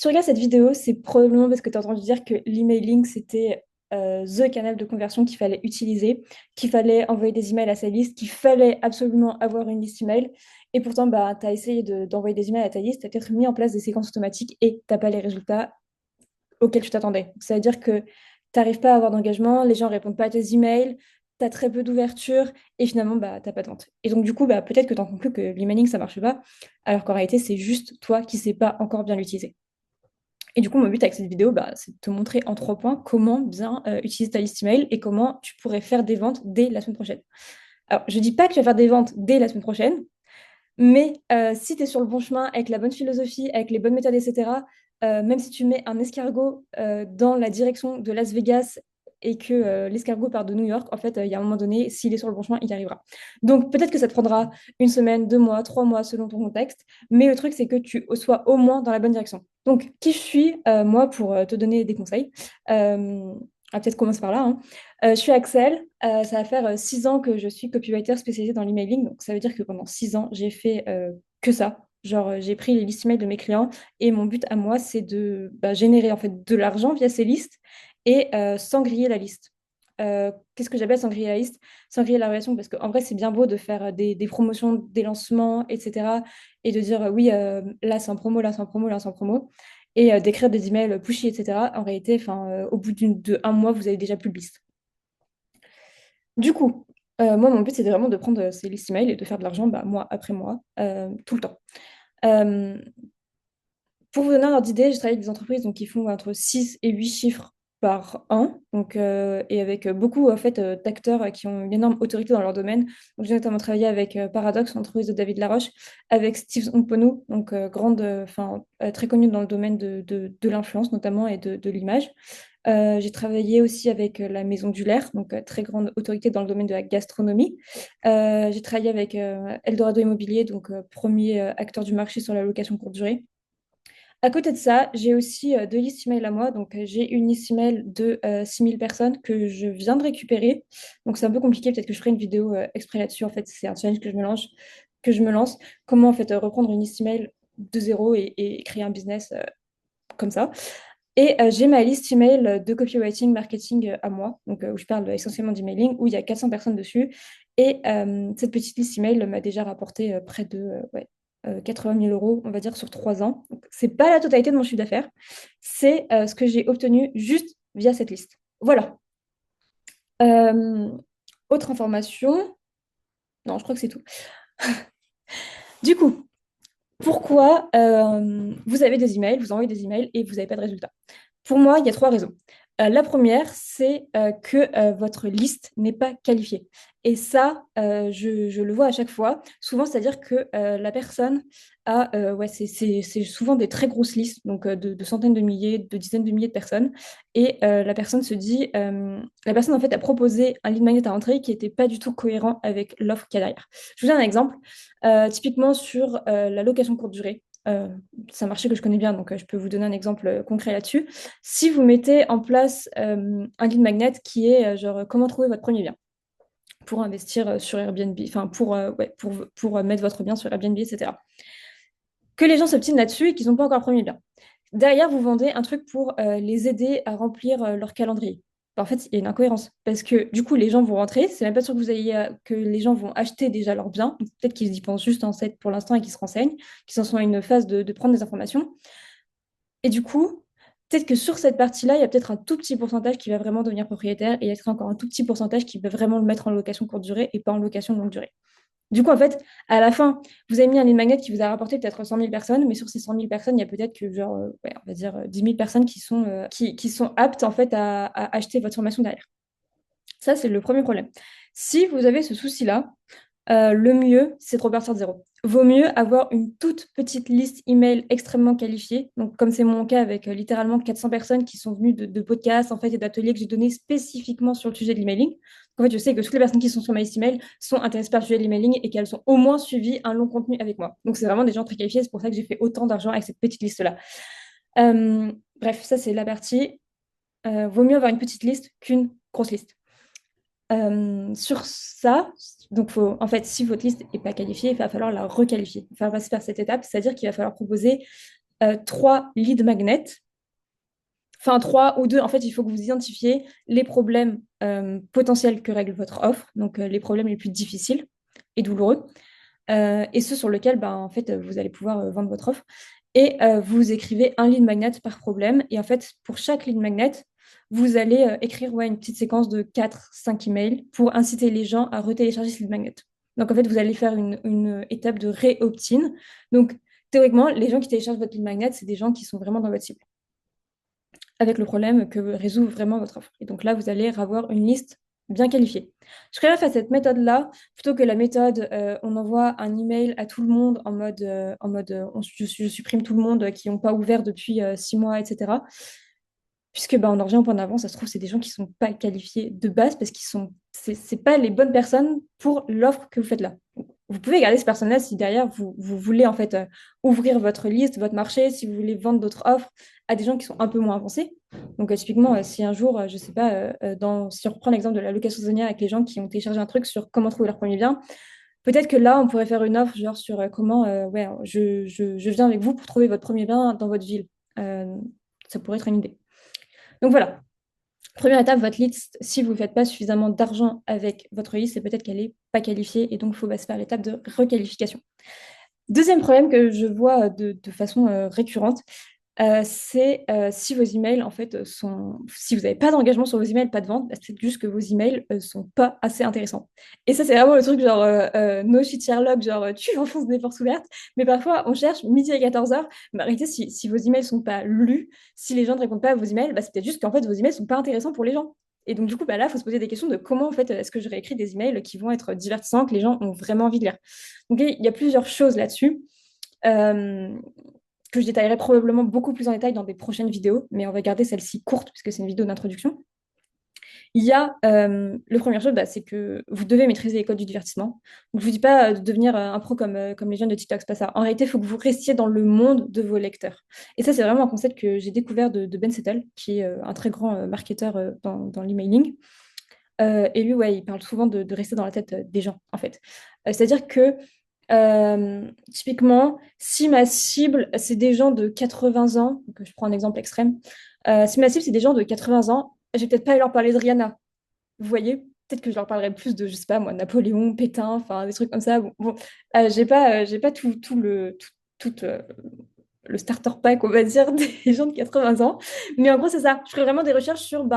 tu regardes cette vidéo, c'est probablement parce que tu as entendu dire que l'emailing, c'était the canal de conversion qu'il fallait utiliser, qu'il fallait envoyer des emails à sa liste, qu'il fallait absolument avoir une liste email. Et pourtant, bah, tu as essayé d'envoyer des emails à ta liste, tu as peut-être mis en place des séquences automatiques et tu n'as pas les résultats auxquels tu t'attendais. Ça veut dire que tu n'arrives pas à avoir d'engagement, les gens ne répondent pas à tes emails, tu as très peu d'ouverture et finalement, bah, tu n'as pas de vente. Et donc, du coup, bah, peut-être que tu en conclus que l'emailing, ça ne marche pas, alors qu'en réalité, c'est juste toi qui ne sais pas encore bien l'utiliser. Et du coup, mon but avec cette vidéo, bah, c'est de te montrer en 3 points comment bien utiliser ta liste email et comment tu pourrais faire des ventes dès la semaine prochaine. Alors, je ne dis pas que tu vas faire des ventes dès la semaine prochaine, mais si tu es sur le bon chemin, avec la bonne philosophie, avec les bonnes méthodes, etc., même si tu mets un escargot dans la direction de Las Vegas et que l'escargot part de New York, en fait, il y a un moment donné, s'il est sur le bon chemin, il y arrivera. Donc peut-être que ça te prendra une semaine, 2 mois, 3 mois, selon ton contexte, mais le truc, c'est que tu sois au moins dans la bonne direction. Donc, qui je suis, moi, pour te donner des conseils on va peut-être commencer par là, hein. Je suis Axel. Ça va faire 6 ans que je suis copywriter spécialisée dans l'emailing. Donc, ça veut dire que pendant 6 ans, j'ai fait que ça. Genre, j'ai pris les listes email de mes clients et mon but à moi, c'est de générer en fait de l'argent via ces listes et sans griller la liste. Qu'est-ce que j'appelle sans griller la liste? Sans griller la relation, parce qu'en vrai, c'est bien beau de faire des promotions, des lancements, etc. Et de dire oui, là, c'est en promo, là, c'est en promo, là, c'est en promo. Et d'écrire des emails pushy, etc. En réalité, au bout de un mois, vous avez déjà plus de liste. Du coup, moi, mon but, c'est vraiment de prendre ces listes email et de faire de l'argent bah, mois après mois, tout le temps. Euh, pour vous donner un ordre d'idée, je travaille avec des entreprises donc, qui font entre 6 et 8 chiffres par an, donc, et avec beaucoup en fait, d'acteurs qui ont une énorme autorité dans leur domaine. Donc, j'ai notamment travaillé avec Paradox, l'entreprise de David Laroche, avec Steve Onkponu, donc très connu dans le domaine de l'influence notamment et de l'image. J'ai travaillé aussi avec la Maison du Lair, donc très grande autorité dans le domaine de la gastronomie. J'ai travaillé avec Eldorado Immobilier, donc premier acteur du marché sur la location courte durée. À côté de ça, j'ai aussi 2 listes email à moi. Donc, j'ai une liste email de 6000 personnes que je viens de récupérer. Donc, c'est un peu compliqué. Peut-être que je ferai une vidéo exprès là-dessus. En fait, c'est un challenge que je me lance. Comment, en fait, reprendre une liste email de zéro et créer un business comme ça. Et j'ai ma liste email de copywriting, marketing à moi, donc où je parle essentiellement d'emailing, où il y a 400 personnes dessus. Et cette petite liste email m'a déjà rapporté près de 80 000 euros, on va dire, sur 3 ans. Donc, c'est pas la totalité de mon chiffre d'affaires, c'est ce que j'ai obtenu juste via cette liste. Voilà. Euh, autre information. Non, je crois que c'est tout. Du coup, pourquoi vous avez des emails, vous envoyez des emails et vous n'avez pas de résultat? Pour moi, il y a 3 raisons. La première, c'est que votre liste n'est pas qualifiée. Et ça, je le vois à chaque fois. Souvent, c'est-à-dire que la personne a, ouais, c'est souvent des très grosses listes, donc de centaines de milliers, de dizaines de milliers de personnes. Et la personne se dit, la personne en fait a proposé un lead magnet à entrer qui n'était pas du tout cohérent avec l'offre qu'il y a derrière. Je vous donne un exemple. Typiquement sur la location courte durée. C'est un marché que je connais bien, donc je peux vous donner un exemple concret là-dessus. Si vous mettez en place un lead magnet qui est genre comment trouver votre premier bien pour investir sur Airbnb, enfin ouais, pour mettre votre bien sur Airbnb, etc. Que les gens s'obstinent là-dessus et qu'ils n'ont pas encore le premier bien. Derrière, vous vendez un truc pour les aider à remplir leur calendrier. En fait, il y a une incohérence parce que du coup, les gens vont rentrer. C'est même pas sûr que que les gens vont acheter déjà leur bien. Peut-être qu'ils y pensent juste en fait pour l'instant et qu'ils se renseignent, qu'ils en sont à une phase de prendre des informations. Et du coup, peut-être que sur cette partie-là, il y a peut-être un tout petit pourcentage qui va vraiment devenir propriétaire et il y a peut-être encore un tout petit pourcentage qui va vraiment le mettre en location courte durée et pas en location longue durée. Du coup, en fait, à la fin, vous avez mis un lead magnet qui vous a rapporté peut-être 100 000 personnes, mais sur ces 100 000 personnes, il y a peut-être que, genre, ouais, on va dire 10 000 personnes qui sont aptes, en fait, à acheter votre formation derrière. Ça, c'est le premier problème. Si vous avez ce souci-là, le mieux, c'est de repartir de zéro. Vaut mieux avoir une toute petite liste email extrêmement qualifiée. Donc, comme c'est mon cas avec littéralement 400 personnes qui sont venues de podcasts en fait, et d'ateliers que j'ai donnés spécifiquement sur le sujet de l'emailing. En fait, je sais que toutes les personnes qui sont sur ma liste email sont intéressées par le sujet de l'emailing et qu'elles ont au moins suivi un long contenu avec moi. Donc, c'est vraiment des gens très qualifiés. C'est pour ça que j'ai fait autant d'argent avec cette petite liste-là. Bref, ça, c'est la partie. Vaut mieux avoir une petite liste qu'une grosse liste. Sur ça, donc en fait, si votre liste n'est pas qualifiée, il va falloir la requalifier. Il va falloir passer par cette étape, c'est-à-dire qu'il va falloir proposer trois lead magnets. Enfin, trois ou deux, en fait, il faut que vous identifiez les problèmes potentiels que règle votre offre, donc les problèmes les plus difficiles et douloureux, et ceux sur lesquels, ben, en fait, vous allez pouvoir vendre votre offre. Et vous écrivez un lead magnet par problème. Et en fait, pour chaque lead magnet, vous allez écrire une petite séquence de 4-5 emails pour inciter les gens à retélécharger ce lead magnet. Donc, en fait, vous allez faire une étape de ré-opt-in. Donc, théoriquement, les gens qui téléchargent votre lead magnet, c'est des gens qui sont vraiment dans votre cible, avec le problème que résout vraiment votre offre. Et donc là, vous allez avoir une liste bien qualifiée. Je préfère cette méthode-là plutôt que la méthode on envoie un email à tout le monde je supprime tout le monde qui n'ont pas ouvert depuis 6 mois, etc. Puisque on en revient au point d'avant, ça se trouve, c'est des gens qui ne sont pas qualifiés de base parce qu'ils sont, c'est pas les bonnes personnes pour l'offre que vous faites là. Vous pouvez garder ces personnes-là si derrière vous voulez en fait ouvrir votre liste, votre marché, si vous voulez vendre d'autres offres à des gens qui sont un peu moins avancés. Donc typiquement, si un jour, je sais pas, si on reprend l'exemple de la location saisonnière avec les gens qui ont téléchargé un truc sur comment trouver leur premier bien, peut-être que là, on pourrait faire une offre genre sur comment, ouais, je viens avec vous pour trouver votre premier bien dans votre ville. Euh, Ça pourrait être une idée. Donc voilà, première étape, votre liste, si vous ne faites pas suffisamment d'argent avec votre liste, c'est peut-être qu'elle n'est pas qualifiée et donc il faut passer par l'étape de requalification. Deuxième problème que je vois de façon récurrente, c'est si vos emails, en fait, si vous n'avez pas d'engagement sur vos emails, pas de vente, bah, c'est juste que vos emails sont pas assez intéressants. Et ça, c'est vraiment le truc genre no shit Sherlock, genre tu enfonces des portes ouvertes. Mais parfois, on cherche midi à 14h. Mais en réalité, si vos emails sont pas lus, si les gens ne répondent pas à vos emails, bah, c'est peut-être juste qu'en fait, vos emails sont pas intéressants pour les gens. Et donc, du coup, bah, là, il faut se poser des questions de comment, en fait, est-ce que je réécris des emails qui vont être divertissants, que les gens ont vraiment envie de lire. Donc, il y a plusieurs choses là-dessus. Euh, que je détaillerai probablement beaucoup plus en détail dans des prochaines vidéos, mais on va garder celle-ci courte puisque c'est une vidéo d'introduction. Il y a le première chose, c'est que vous devez maîtriser les codes du divertissement. Donc, je ne vous dis pas de devenir un pro comme les jeunes de TikTok, c'est pas ça. En réalité, il faut que vous restiez dans le monde de vos lecteurs. Et ça, c'est vraiment un concept que j'ai découvert de Ben Settle, qui est un très grand marketeur dans l'emailing. Et lui, ouais, il parle souvent de rester dans la tête des gens, en fait. C'est-à-dire que typiquement, si ma cible, c'est des gens de 80 ans, donc je prends un exemple extrême, si ma cible, c'est des gens de 80 ans, je vais peut-être pas leur parler de Rihanna. Vous voyez? Peut-être que je leur parlerai plus de, je sais pas moi, Napoléon, Pétain, enfin des trucs comme ça. Bon, j'ai pas le starter pack, on va dire, des gens de 80 ans. Mais en gros, c'est ça. Je ferai vraiment des recherches sur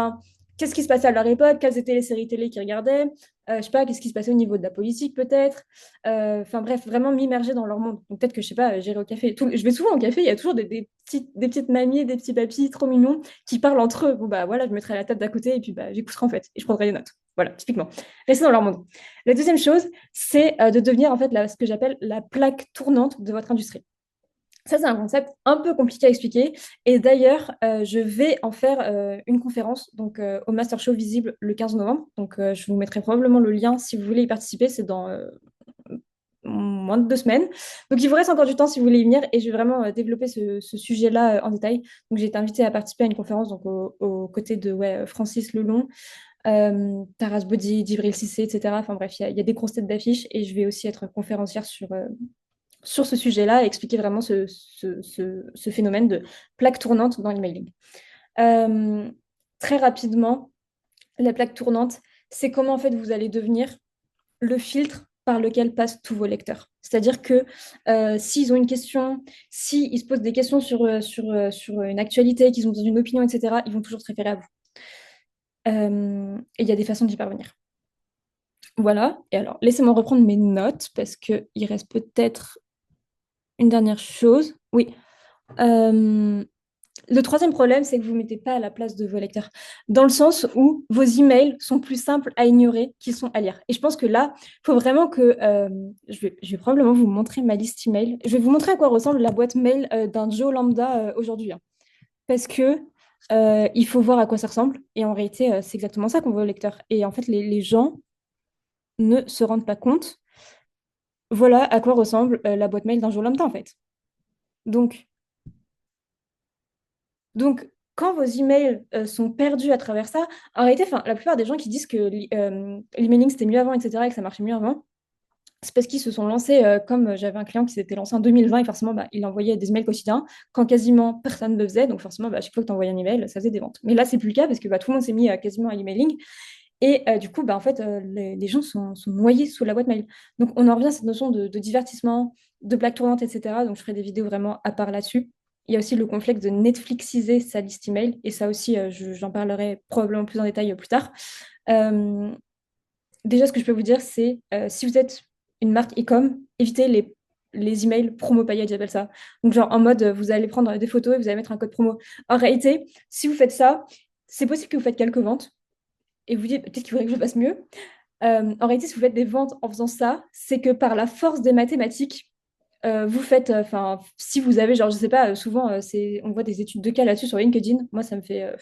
qu'est-ce qui se passait à leur époque, quelles étaient les séries télé qu'ils regardaient, je sais pas, qu'est-ce qui se passait au niveau de la politique peut-être. Enfin bref, vraiment m'immerger dans leur monde. Donc peut-être que, je sais pas, j'irai au café. Je vais souvent au café, il y a toujours des petites mamies, des petits papis trop mignons qui parlent entre eux. Bon, bah voilà, je mettrai la table d'à côté et puis j'écouterai en fait et je prendrai des notes. Voilà, typiquement. Rester dans leur monde. La deuxième chose, c'est de devenir en fait ce que j'appelle la plaque tournante de votre industrie. Ça, c'est un concept un peu compliqué à expliquer. Et d'ailleurs, je vais en faire une conférence donc, au Master Show Visible le 15 novembre. Donc, je vous mettrai probablement le lien si vous voulez y participer. C'est dans moins de 2 semaines. Donc, il vous reste encore du temps si vous voulez y venir. Et je vais vraiment développer ce sujet-là en détail. Donc, j'ai été invitée à participer à une conférence donc, aux côtés de Francis Lelon, Taras Body, Djibril Cissé, etc. Enfin bref, il y a des grosses têtes d'affiche. Et je vais aussi être conférencière sur ce sujet-là et expliquer vraiment ce phénomène de plaque tournante dans l'emailing. Euh, Très rapidement, la plaque tournante, c'est comment en fait vous allez devenir le filtre par lequel passent tous vos lecteurs. C'est-à-dire que s'ils ont une question, s'ils se posent des questions sur une actualité, qu'ils ont une opinion, etc., ils vont toujours se référer à vous. Et il y a des façons d'y parvenir. Voilà. Et alors, laissez-moi reprendre mes notes parce qu'il reste peut-être une dernière chose. Oui. Euh, le troisième problème, c'est que vous ne mettez pas à la place de vos lecteurs, dans le sens où vos emails sont plus simples à ignorer qu'ils sont à lire. Et je pense que là, il faut vraiment que... je vais probablement vous montrer ma liste email. Je vais vous montrer à quoi ressemble la boîte mail d'un Joe Lambda aujourd'hui, hein. Parce que il faut voir à quoi ça ressemble. Et en réalité, c'est exactement ça qu'on veut aux lecteurs. Et en fait, les gens ne se rendent pas compte. Voilà à quoi ressemble la boîte mail d'un Joe Lambda, en fait. Donc, Donc, quand vos emails sont perdus à travers ça, en réalité, la plupart des gens qui disent que l'emailing c'était mieux avant, etc., et que ça marchait mieux avant, C'est parce qu'ils se sont lancés, comme j'avais un client qui s'était lancé en 2020 et forcément, bah, il envoyait des emails quotidiens quand quasiment personne ne le faisait. Donc forcément, bah, à chaque fois que tu envoyais un email, ça faisait des ventes. Mais là, c'est plus le cas parce que bah, tout le monde s'est mis quasiment à l'emailing. Et du coup, bah, en fait, les gens sont noyés sous la boîte mail. Donc on en revient à cette notion de divertissement, de blague tournante, etc. Donc je ferai des vidéos vraiment à part là-dessus. Il y a aussi le complexe de Netflixiser sa liste email. Et ça aussi, j'en parlerai probablement plus en détail plus tard. Euh, Déjà, ce que je peux vous dire, c'est si vous êtes une marque e-com, évitez les emails promo paillettes, j'appelle ça. Donc, genre en mode, vous allez prendre des photos et vous allez mettre un code promo. En réalité, si vous faites ça, c'est possible que vous faites quelques ventes et vous dites peut-être qu'il faudrait que je fasse mieux. En réalité, si vous faites des ventes en faisant ça, c'est que par la force des mathématiques, vous faites, enfin, si vous avez, genre, je sais pas, souvent, on voit des études de cas là-dessus sur LinkedIn. Moi, ça me fait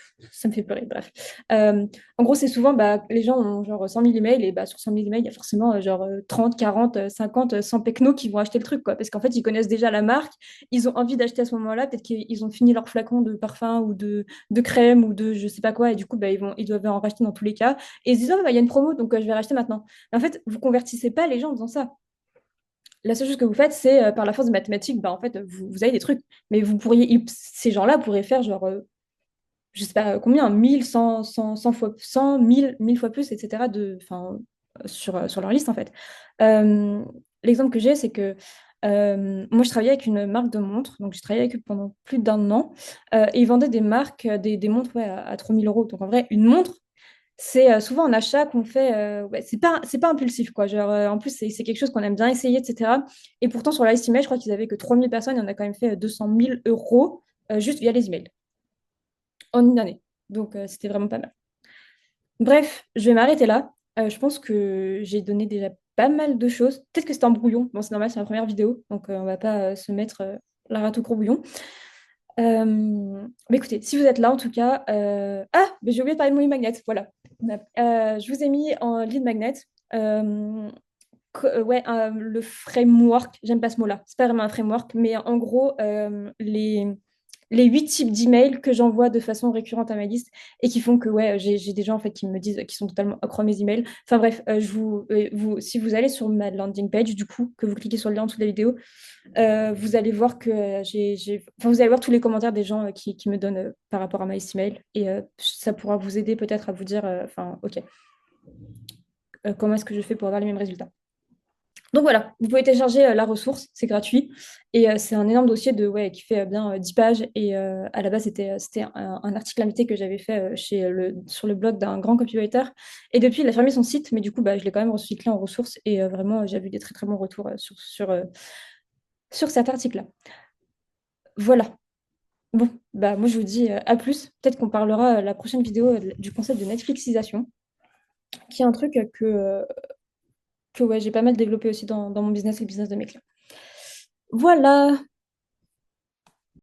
pleurer. Bref. Euh, En gros, c'est souvent, bah, les gens ont genre 100 000 emails et bah, sur 100 000 emails, il y a forcément genre 30, 40, 50, 100 pecnos qui vont acheter le truc, quoi. Parce qu'en fait, ils connaissent déjà la marque, ils ont envie d'acheter à ce moment-là. Peut-être qu'ils ont fini leur flacon de parfum ou de crème ou de je sais pas quoi, et du coup, bah, ils doivent en racheter dans tous les cas. Et ils se disent, oh, bah, il y a une promo, donc je vais racheter maintenant. Mais en fait, vous convertissez pas les gens en faisant ça. La seule chose que vous faites, c'est par la force des mathématiques, bah, en fait, vous avez des trucs. Mais vous pourriez, ces gens-là pourraient faire genre, je sais pas combien, 1000, 100 fois, 100, 1000 fois plus, etc. Sur leur liste, en fait. Euh, L'exemple que j'ai, c'est que moi, je travaillais avec une marque de montres. Donc, j'ai travaillé avec eux pendant plus d'un an. Et ils vendaient des marques, des montres ouais, à 3 000 euros. Donc, en vrai, une montre, c'est souvent un achat qu'on fait, ouais, c'est pas impulsif, quoi. Genre, en plus, c'est quelque chose qu'on aime bien essayer, etc. Et pourtant, sur la liste email, je crois qu'ils avaient que 3000 personnes, et on a quand même fait 200 000 euros juste via les emails en une année. Donc, c'était vraiment pas mal. Bref, je vais m'arrêter là. Je pense que j'ai donné déjà pas mal de choses. Peut-être que c'est un brouillon. Bon, c'est normal, c'est ma première vidéo, donc on va pas se mettre la rate au courbouillon. Mais écoutez, si vous êtes là, en tout cas... Ah, mais j'ai oublié de parler de mon lead magnet. Voilà. Je vous ai mis en lead magnet. Euh, ouais, le framework, j'aime pas ce mot-là, c'est pas vraiment un framework, mais en gros, les 8 types d'emails que j'envoie de façon récurrente à ma liste et qui font que ouais, j'ai des gens en fait qui me disent qu'ils sont totalement accro à mes emails. Enfin bref, si vous allez sur ma landing page, du coup, que vous cliquez sur le lien en dessous de la vidéo, vous allez voir que enfin, vous allez voir tous les commentaires des gens qui me donnent par rapport à ma liste email et ça pourra vous aider peut-être à vous dire, enfin, ok, comment est-ce que je fais pour avoir les mêmes résultats. Donc voilà, vous pouvez télécharger la ressource, c'est gratuit. Et c'est un énorme dossier ouais, qui fait bien 10 pages. Et à la base, c'était un article invité que j'avais fait sur le blog d'un grand copywriter. Et depuis, il a fermé son site, mais du coup, bah, je l'ai quand même recyclé en ressources. Et vraiment, j'ai vu des très très bons retours sur cet article-là. Voilà. Bon, bah, moi je vous dis à plus. Peut-être qu'on parlera la prochaine vidéo du concept de Netflixisation, qui est un truc que ouais, j'ai pas mal développé aussi dans mon business et le business de mes clients. Voilà.